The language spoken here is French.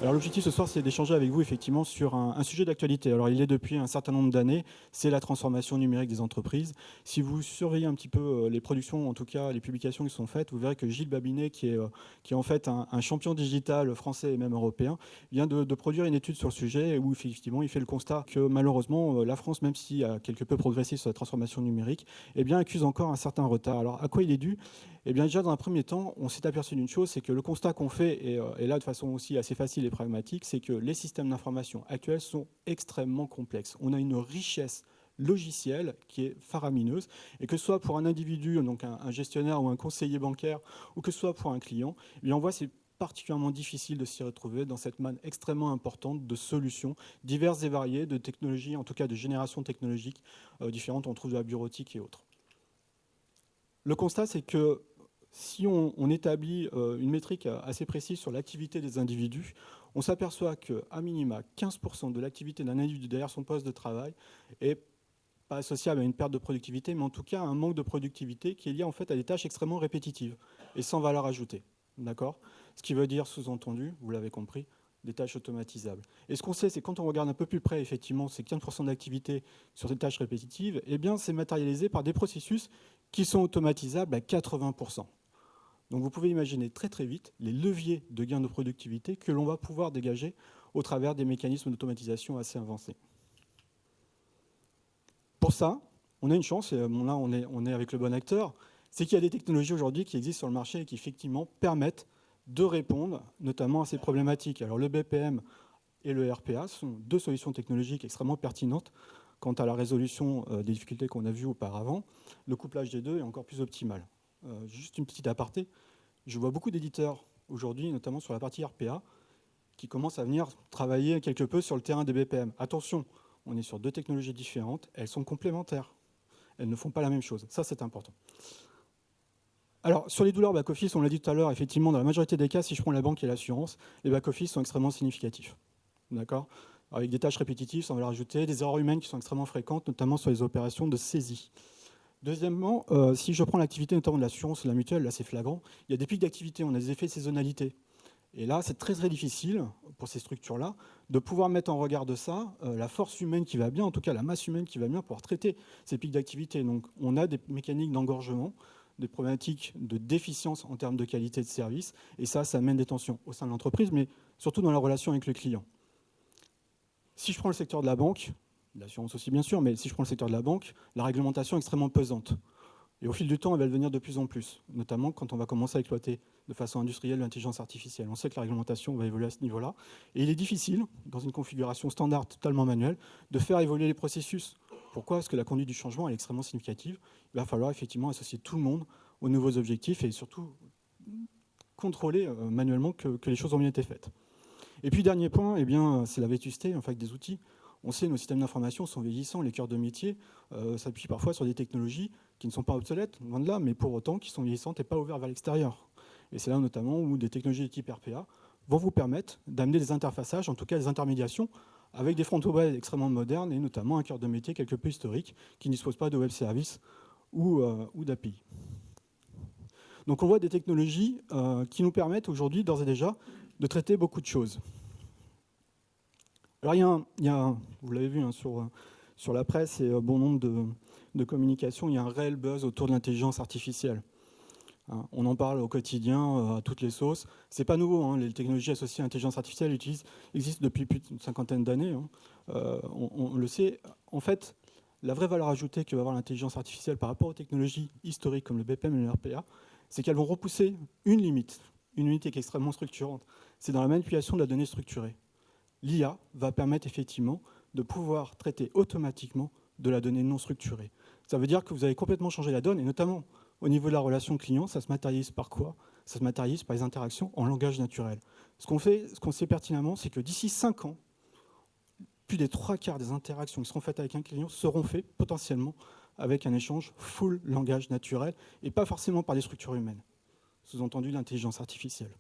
Alors l'objectif ce soir, c'est d'échanger avec vous effectivement sur un sujet d'actualité. Alors il est depuis un certain nombre d'années, c'est la transformation numérique des entreprises. Si vous surveillez un petit peu les productions, en tout cas les publications qui sont faites, vous verrez que Gilles Babinet, qui est en fait un champion digital français et même européen, vient de produire une étude sur le sujet où effectivement il fait le constat que malheureusement la France, même si a quelque peu progressé sur la transformation numérique, eh bien accuse encore un certain retard. Alors à quoi il est dû ? Eh bien déjà dans un premier temps, on s'est aperçu d'une chose, c'est que le constat qu'on fait, et là de façon aussi assez facile et pragmatique, c'est que les systèmes d'information actuels sont extrêmement complexes. On a une richesse logicielle qui est faramineuse, et que ce soit pour un individu, donc un gestionnaire ou un conseiller bancaire, ou que ce soit pour un client, eh bien on voit c'est particulièrement difficile de s'y retrouver dans cette manne extrêmement importante de solutions diverses et variées, de technologies, en tout cas de générations technologiques différentes, on trouve de la bureautique et autres. Le constat, c'est que si on établit une métrique assez précise sur l'activité des individus, on s'aperçoit qu'à minima, 15% de l'activité d'un individu derrière son poste de travail est pas associable à une perte de productivité, mais en tout cas à un manque de productivité qui est lié en fait à des tâches extrêmement répétitives et sans valeur ajoutée. D'accord ? Ce qui veut dire, sous-entendu, vous l'avez compris, des tâches automatisables. Et ce qu'on sait, c'est quand on regarde un peu plus près, effectivement, ces 15% d'activité sur ces tâches répétitives, eh bien, c'est matérialisé par des processus qui sont automatisables à 80%. Donc vous pouvez imaginer très très vite les leviers de gain de productivité que l'on va pouvoir dégager au travers des mécanismes d'automatisation assez avancés. Pour ça, on a une chance, et là on est avec le bon acteur, c'est qu'il y a des technologies aujourd'hui qui existent sur le marché et qui effectivement permettent de répondre notamment à ces problématiques. Alors le BPM et le RPA sont deux solutions technologiques extrêmement pertinentes quant à la résolution des difficultés qu'on a vues auparavant. Le couplage des deux est encore plus optimal. Juste une petite aparté, je vois beaucoup d'éditeurs aujourd'hui, notamment sur la partie RPA, qui commencent à venir travailler quelque peu sur le terrain des BPM. Attention, on est sur deux technologies différentes, elles sont complémentaires. Elles ne font pas la même chose, ça c'est important. Alors, sur les douleurs back-office, on l'a dit tout à l'heure, effectivement, dans la majorité des cas, si je prends la banque et l'assurance, les back-office sont extrêmement significatifs. D'accord ? Avec des tâches répétitives, sans valeur ajoutée, des erreurs humaines qui sont extrêmement fréquentes, notamment sur les opérations de saisie. Deuxièmement, si je prends l'activité notamment de l'assurance et de la mutuelle, là c'est flagrant, il y a des pics d'activité, on a des effets de saisonnalité. Et là, c'est très très difficile pour ces structures-là de pouvoir mettre en regard de ça la force humaine qui va bien, en tout cas la masse humaine qui va bien pour traiter ces pics d'activité. Donc on a des mécaniques d'engorgement, des problématiques de déficience en termes de qualité de service, et ça amène des tensions au sein de l'entreprise, mais surtout dans la relation avec le client. Si je prends le secteur de la banque, l'assurance aussi bien sûr, mais si je prends le secteur de la banque, la réglementation est extrêmement pesante. Et au fil du temps, elle va devenir de plus en plus, notamment quand on va commencer à exploiter de façon industrielle l'intelligence artificielle. On sait que la réglementation va évoluer à ce niveau-là. Et il est difficile, dans une configuration standard totalement manuelle, de faire évoluer les processus. Pourquoi ? Parce que la conduite du changement est extrêmement significative. Il va falloir effectivement associer tout le monde aux nouveaux objectifs et surtout contrôler manuellement que les choses ont bien été faites. Et puis, dernier point, eh bien, c'est la vétusté en fait, des outils. On sait que nos systèmes d'information sont vieillissants, les cœurs de métier s'appuient parfois sur des technologies qui ne sont pas obsolètes, loin de là, mais pour autant qui sont vieillissantes et pas ouvertes vers l'extérieur. Et c'est là notamment où des technologies de type RPA vont vous permettre d'amener des interfaçages, en tout cas des intermédiations, avec des front-web extrêmement modernes et notamment un cœur de métier quelque peu historique qui ne dispose pas de web services ou d'API. Donc on voit des technologies qui nous permettent aujourd'hui, d'ores et déjà, de traiter beaucoup de choses. Alors il y a vous l'avez vu hein, sur la presse et bon nombre de communications, il y a un réel buzz autour de l'intelligence artificielle. Hein, on en parle au quotidien, à toutes les sauces. C'est pas nouveau, hein, les technologies associées à l'intelligence artificielle existent depuis plus d'une cinquantaine d'années. Hein. On le sait. En fait, la vraie valeur ajoutée que va avoir l'intelligence artificielle par rapport aux technologies historiques comme le BPM et le RPA, c'est qu'elles vont repousser une limite qui est extrêmement structurante. C'est dans la manipulation de la donnée structurée. L'IA va permettre effectivement de pouvoir traiter automatiquement de la donnée non structurée. Ça veut dire que vous avez complètement changé la donne, et notamment au niveau de la relation client, ça se matérialise par quoi ? Ça se matérialise par les interactions en langage naturel. Ce qu'on sait pertinemment, c'est que d'ici 5 ans, plus des 3/4 des interactions qui seront faites avec un client seront faites potentiellement avec un échange full langage naturel, et pas forcément par des structures humaines, sous-entendu l'intelligence artificielle.